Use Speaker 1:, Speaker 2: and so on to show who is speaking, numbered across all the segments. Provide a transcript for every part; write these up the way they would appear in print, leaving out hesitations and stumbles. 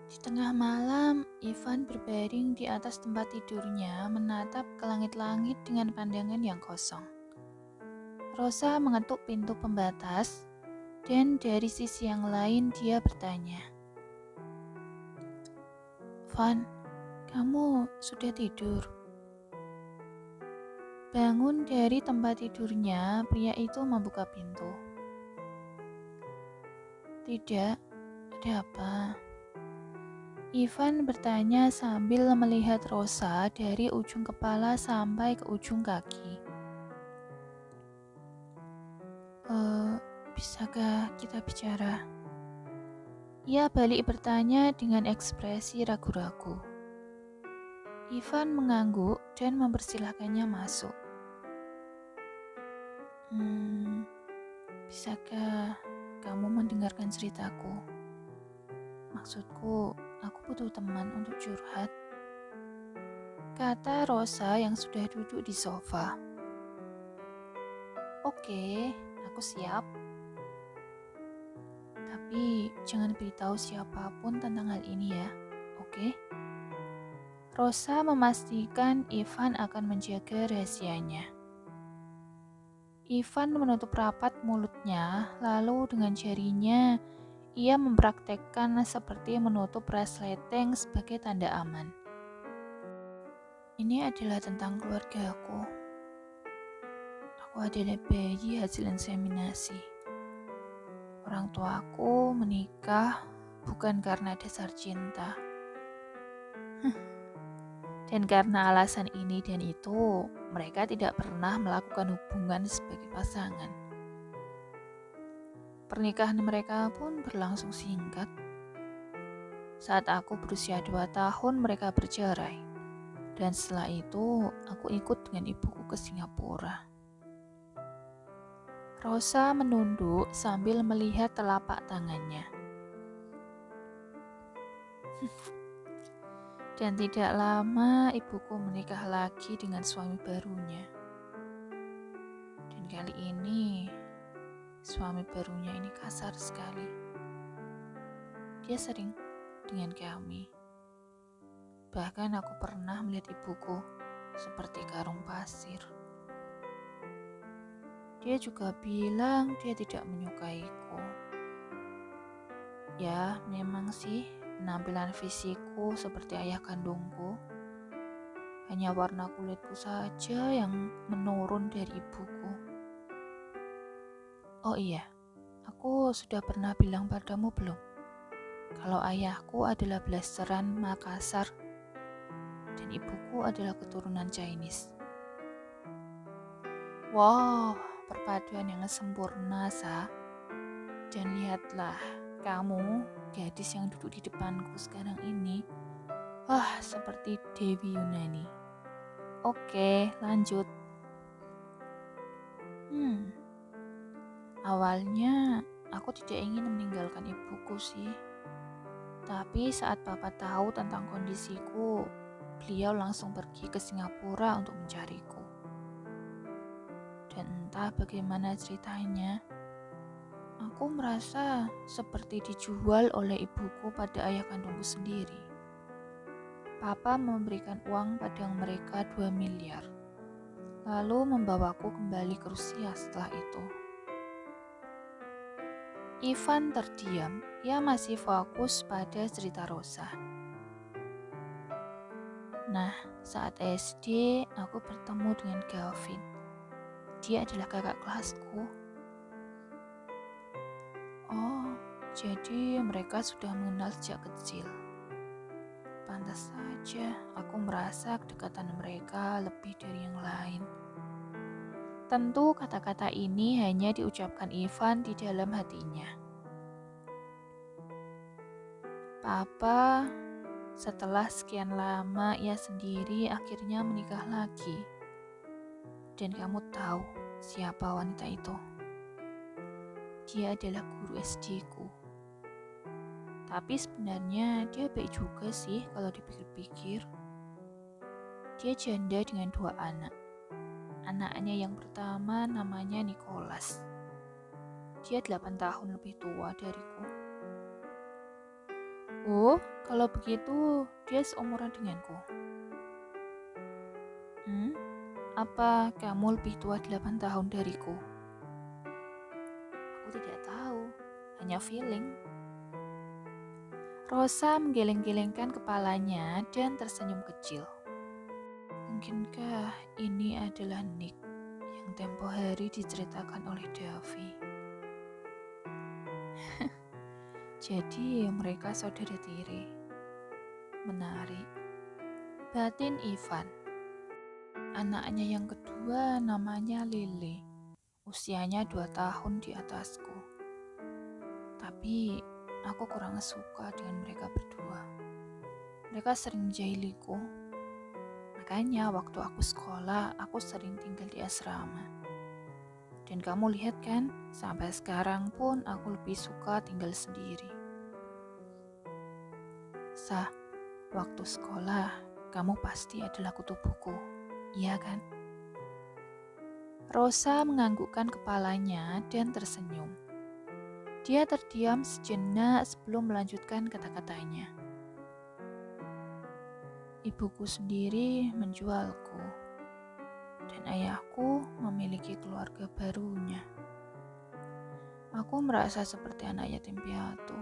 Speaker 1: Di tengah malam, Ivan berbaring di atas tempat tidurnya menatap ke langit-langit dengan pandangan yang kosong. Rosa mengetuk pintu pembatas, dan dari sisi yang lain dia bertanya, "Van, kamu sudah tidur?" Bangun dari tempat tidurnya, pria itu membuka pintu. "Tidak, ada apa?" Ivan bertanya sambil melihat Rosa dari ujung kepala sampai ke ujung kaki. Bisakah kita bicara?" Ia balik bertanya dengan ekspresi ragu-ragu. Ivan mengangguk dan mempersilahkannya masuk. Bisakah kamu mendengarkan ceritaku? Maksudku, aku butuh teman untuk curhat, kata Rosa yang sudah duduk di sofa. Oke, aku siap. Tapi jangan beritahu siapapun tentang hal ini ya, oke? Rosa memastikan Ivan akan menjaga rahasianya. Ivan menutup rapat mulutnya, lalu dengan jarinya ia mempraktekkan seperti menutup resleting sebagai tanda aman. Ini adalah tentang keluarga aku. Aku adalah bayi hasil inseminasi. Orang tuaku menikah bukan karena dasar cinta. Dan karena alasan ini dan itu, mereka tidak pernah melakukan hubungan sebagai pasangan. Pernikahan mereka pun berlangsung singkat. Saat aku berusia 2 tahun, mereka bercerai. Dan setelah itu, aku ikut dengan ibuku ke Singapura. Rosa menunduk sambil melihat telapak tangannya. Dan tidak lama ibuku menikah lagi dengan suami barunya. Dan kali ini suami barunya ini kasar sekali. Dia sering dengan kami. Bahkan aku pernah melihat ibuku seperti karung pasir. Dia juga bilang dia tidak menyukaiku. Ya, memang sih penampilan fisikku seperti ayah kandungku. Hanya warna kulitku saja yang menurun dari ibuku. Oh iya, aku sudah pernah bilang padamu belum? Kalau ayahku adalah blasteran Makassar dan ibuku adalah keturunan Chinese. Wow, perpaduan yang sempurna, Sa. Dan lihatlah, kamu, gadis yang duduk di depanku sekarang ini, wah, seperti Dewi Yunani. Oke, lanjut. Awalnya aku tidak ingin meninggalkan ibuku sih. Tapi saat papa tahu tentang kondisiku, beliau langsung pergi ke Singapura untuk mencariku. Dan entah bagaimana ceritanya, aku merasa seperti dijual oleh ibuku pada ayah kandungku sendiri. Papa memberikan uang pada mereka 2 miliar, lalu membawaku kembali ke Rusia setelah itu. Ivan terdiam, ia masih fokus pada cerita Rosa. Nah, saat SD, aku bertemu dengan Gavin. Dia adalah kakak kelasku. Oh, jadi mereka sudah mengenal sejak kecil. Pantas saja aku merasa kedekatan mereka lebih dari yang lain. Tentu kata-kata ini hanya diucapkan Ivan di dalam hatinya. Papa, setelah sekian lama ia sendiri akhirnya menikah lagi. Dan kamu tahu siapa wanita itu? Dia adalah guru SD ku. Tapi sebenarnya dia baik juga sih kalau dipikir-pikir. Dia janda dengan 2 anak. Anaknya yang pertama namanya Nicholas. Dia 8 tahun lebih tua dariku. Oh, kalau begitu dia seumuran denganku. Hmm? Apa kamu lebih tua 8 tahun dariku? Aku tidak tahu, hanya feeling. Rosa menggeleng-gelengkan kepalanya dan tersenyum kecil. Mungkinkah ini adalah Nick yang tempo hari diceritakan oleh Davi? Jadi mereka saudara tiri. Menarik. Batin Ivan. Anaknya yang kedua namanya Lily. Usianya 2 tahun di atasku. Tapi aku kurang suka dengan mereka berdua. Mereka sering menjahiliku. Makanya waktu aku sekolah, aku sering tinggal di asrama. Dan kamu lihat kan, sampai sekarang pun aku lebih suka tinggal sendiri. Waktu sekolah, kamu pasti adalah kutu buku, iya kan? Rosa menganggukkan kepalanya dan tersenyum. Dia terdiam sejenak sebelum melanjutkan kata-katanya. Ibuku sendiri menjualku, dan ayahku memiliki keluarga barunya. Aku merasa seperti anak yatim piatu.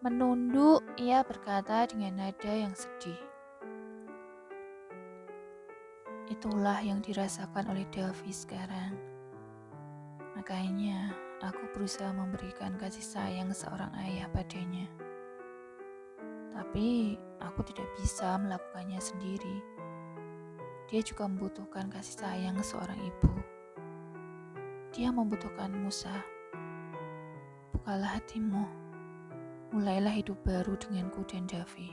Speaker 1: Menunduk, ia berkata dengan nada yang sedih. Itulah yang dirasakan oleh Davi sekarang. Makanya aku berusaha memberikan kasih sayang seorang ayah padanya. Tapi aku tidak bisa melakukannya sendiri. Dia juga membutuhkan kasih sayang seorang ibu. Dia membutuhkanmu, Sa. Bukalah hatimu. Mulailah hidup baru denganku dan Davi.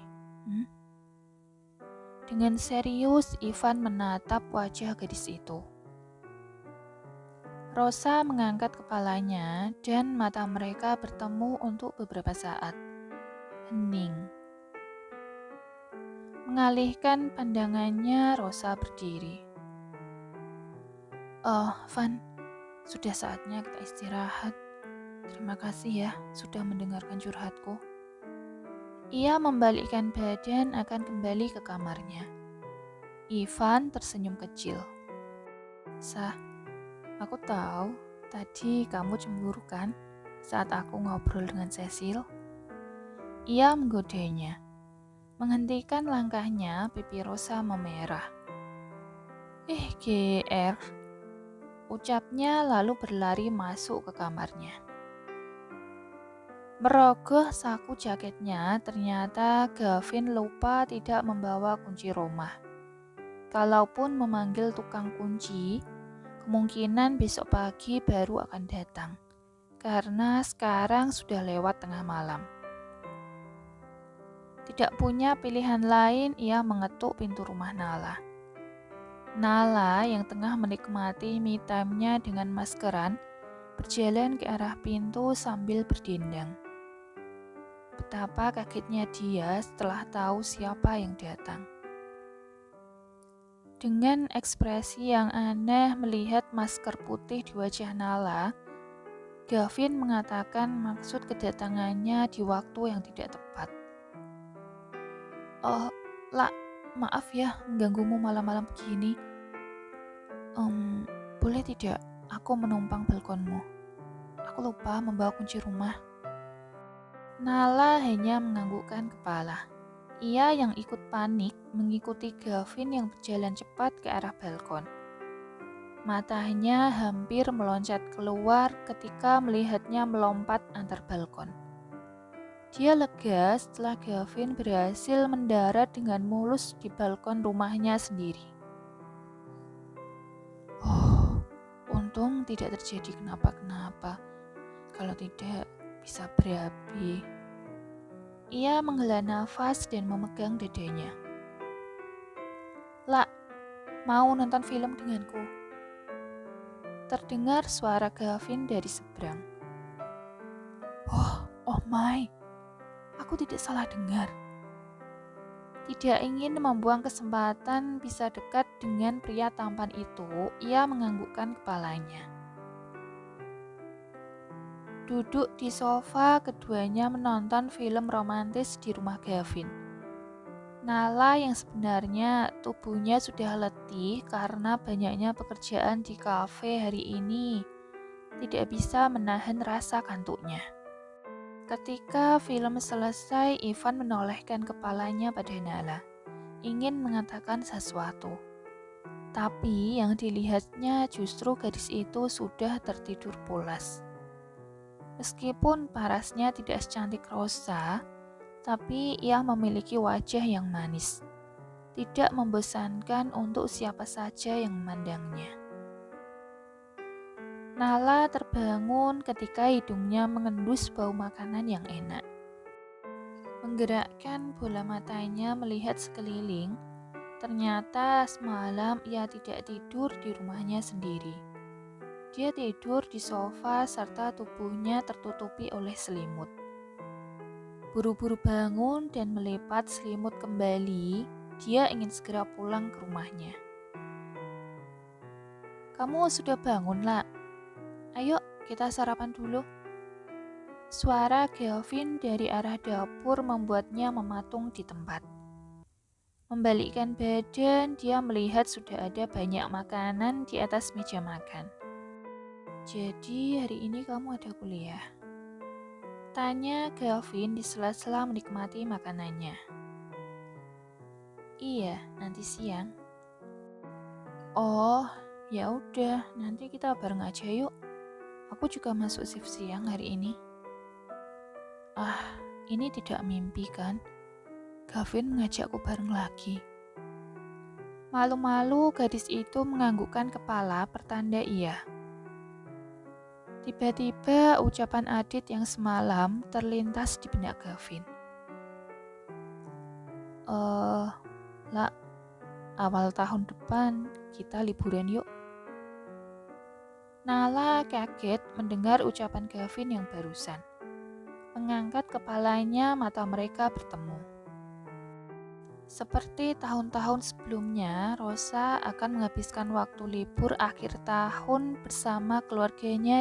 Speaker 1: Dengan serius, Ivan menatap wajah gadis itu. Rosa mengangkat kepalanya dan mata mereka bertemu untuk beberapa saat. Hening. Mengalihkan pandangannya, Rosa berdiri. Oh, Van, sudah saatnya kita istirahat. Terima kasih ya sudah mendengarkan curhatku. Ia membalikkan badan akan kembali ke kamarnya. Ivan tersenyum kecil. Sa, aku tahu tadi kamu cemburu kan saat aku ngobrol dengan Cecil. Ia menggodanya. Menghentikan langkahnya, pipi Rosa memerah. GR, ucapnya lalu berlari masuk ke kamarnya. Merogoh saku jaketnya, ternyata Gavin lupa tidak membawa kunci rumah. Kalaupun memanggil tukang kunci, kemungkinan besok pagi baru akan datang, karena sekarang sudah lewat tengah malam. Tidak punya pilihan lain, ia mengetuk pintu rumah Nala. Nala yang tengah menikmati me time-nya dengan maskeran, berjalan ke arah pintu sambil berdendang. Betapa kagetnya dia setelah tahu siapa yang datang. Dengan ekspresi yang aneh melihat masker putih di wajah Nala, Gavin mengatakan maksud kedatangannya di waktu yang tidak tepat. Oh, maaf ya mengganggumu malam-malam begini. Boleh tidak aku menumpang balkonmu? Aku lupa membawa kunci rumah. Nala hanya menganggukkan kepala. Ia yang ikut panik mengikuti Gavin yang berjalan cepat ke arah balkon. Matanya hampir meloncat keluar ketika melihatnya melompat antar balkon. Dia lega setelah Gavin berhasil mendarat dengan mulus di balkon rumahnya sendiri. Untung tidak terjadi kenapa-kenapa. Kalau tidak, bisa berapi. Ia menghela nafas dan memegang dadanya. Mau nonton film denganku? Terdengar suara Gavin dari seberang. Oh my, aku tidak salah dengar. Tidak ingin membuang kesempatan bisa dekat dengan pria tampan itu, ia menganggukkan kepalanya. Duduk di sofa, keduanya menonton film romantis di rumah Gavin. Nala yang sebenarnya tubuhnya sudah letih karena banyaknya pekerjaan di kafe hari ini, tidak bisa menahan rasa kantuknya. Ketika film selesai, Ivan menolehkan kepalanya pada Nala, ingin mengatakan sesuatu. Tapi yang dilihatnya justru gadis itu sudah tertidur pulas. Meskipun parasnya tidak secantik Rosa, tapi ia memiliki wajah yang manis. Tidak membosankan untuk siapa saja yang memandangnya. Nala terbangun ketika hidungnya mengendus bau makanan yang enak. Menggerakkan bola matanya melihat sekeliling, ternyata semalam ia tidak tidur di rumahnya sendiri. Dia tidur di sofa serta tubuhnya tertutupi oleh selimut. Buru-buru bangun dan melipat selimut kembali, dia ingin segera pulang ke rumahnya. "Kamu sudah bangun, Lak? Ayo kita sarapan dulu." Suara Gavin dari arah dapur membuatnya mematung di tempat. Membalikkan badan, dia melihat sudah ada banyak makanan di atas meja makan. "Jadi hari ini kamu ada kuliah?" tanya Gavin di sela-sela menikmati makanannya. "Iya, nanti siang." "Oh, ya udah, nanti kita bareng aja yuk. Aku juga masuk shift siang hari ini." "Ah, ini tidak mimpi kan?" Gavin mengajakku bareng lagi. Malu-malu gadis itu menganggukkan kepala pertanda iya. Tiba-tiba ucapan Adit yang semalam terlintas di benak Gavin. Lah, awal tahun depan kita liburan yuk." Nala kaget mendengar ucapan Gavin yang barusan. Mengangkat kepalanya, mata mereka bertemu. Seperti tahun-tahun sebelumnya, Rosa akan menghabiskan waktu libur akhir tahun bersama keluarganya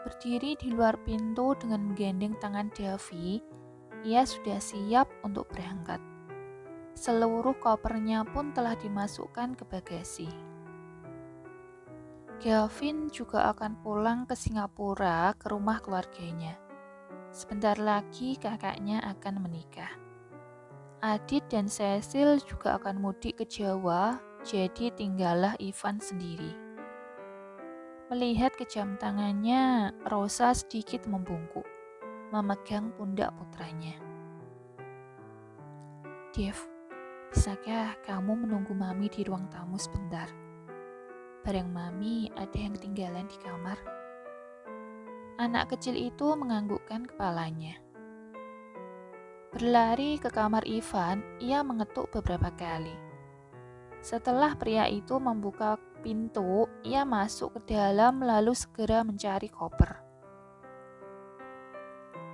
Speaker 1: berdiri di luar pintu dengan menggandeng tangan Davi. Ia sudah siap untuk berangkat. Seluruh kopernya pun telah dimasukkan ke bagasi. Gavin juga akan pulang ke Singapura ke rumah keluarganya. Sebentar lagi kakaknya akan menikah. Adit dan Cecil juga akan mudik ke Jawa, jadi tinggallah Ivan sendiri. Melihat ke jam tangannya, Rosa sedikit membungkuk, memegang pundak putranya. "Dev, bisakah kamu menunggu Mami di ruang tamu sebentar? Barang Mami ada yang ketinggalan di kamar." Anak kecil itu menganggukkan kepalanya. Berlari ke kamar Ivan, ia mengetuk beberapa kali. Setelah pria itu membuka pintu, ia masuk ke dalam lalu segera mencari koper.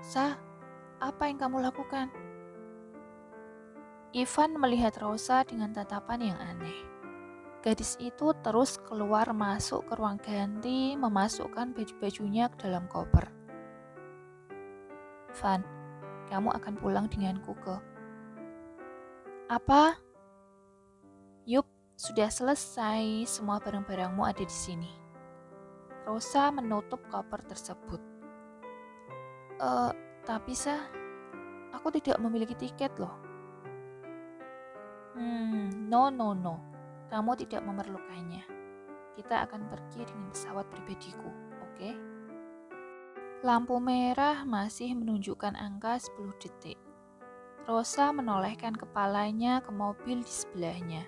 Speaker 1: "Sa, apa yang kamu lakukan?" Ivan melihat Rosa dengan tatapan yang aneh. Gadis itu terus keluar masuk ke ruang ganti, memasukkan baju-bajunya ke dalam koper. "Van, kamu akan pulang denganku ke..." "Apa?" "Yup, sudah selesai. Semua barang-barangmu ada di sini." Rosa menutup koper tersebut. Tapi Sa, aku tidak memiliki tiket loh." No. Kamu tidak memerlukannya. Kita akan pergi dengan pesawat pribadiku, oke?" Lampu merah masih menunjukkan angka 10 detik. Rosa menolehkan kepalanya ke mobil di sebelahnya.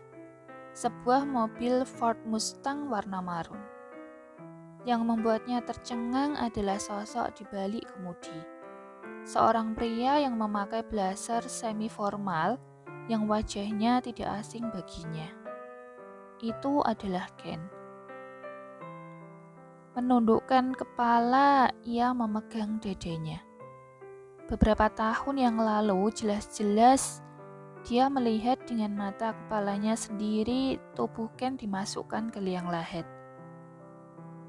Speaker 1: Sebuah mobil Ford Mustang warna marun. Yang membuatnya tercengang adalah sosok di balik kemudi. Seorang pria yang memakai blazer semi formal yang wajahnya tidak asing baginya. Itu adalah Ken. Menundukkan kepala, ia memegang dadanya. Beberapa tahun yang lalu, jelas-jelas dia melihat dengan mata kepalanya sendiri tubuh Ken dimasukkan ke liang lahat.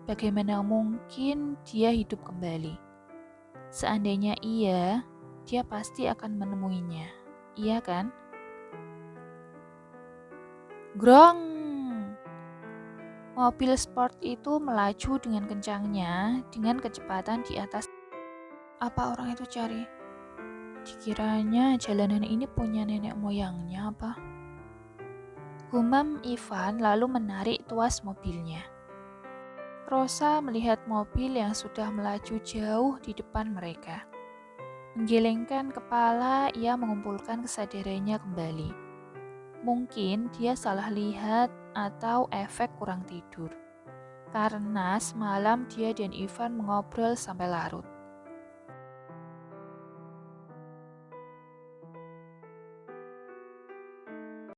Speaker 1: Bagaimana mungkin dia hidup kembali? Seandainya iya, dia pasti akan menemuinya. Iya kan? Grong! Mobil sport itu melaju dengan kencangnya dengan kecepatan di atas. Apa orang itu cari? Dikiranya jalanan ini punya nenek moyangnya apa? Gumam Ivan lalu menarik tuas mobilnya. Rosa melihat mobil yang sudah melaju jauh di depan mereka. Menggelengkan kepala, ia mengumpulkan kesadarannya kembali. Mungkin dia salah lihat atau efek kurang tidur. Karena semalam dia dan Ivan mengobrol sampai larut.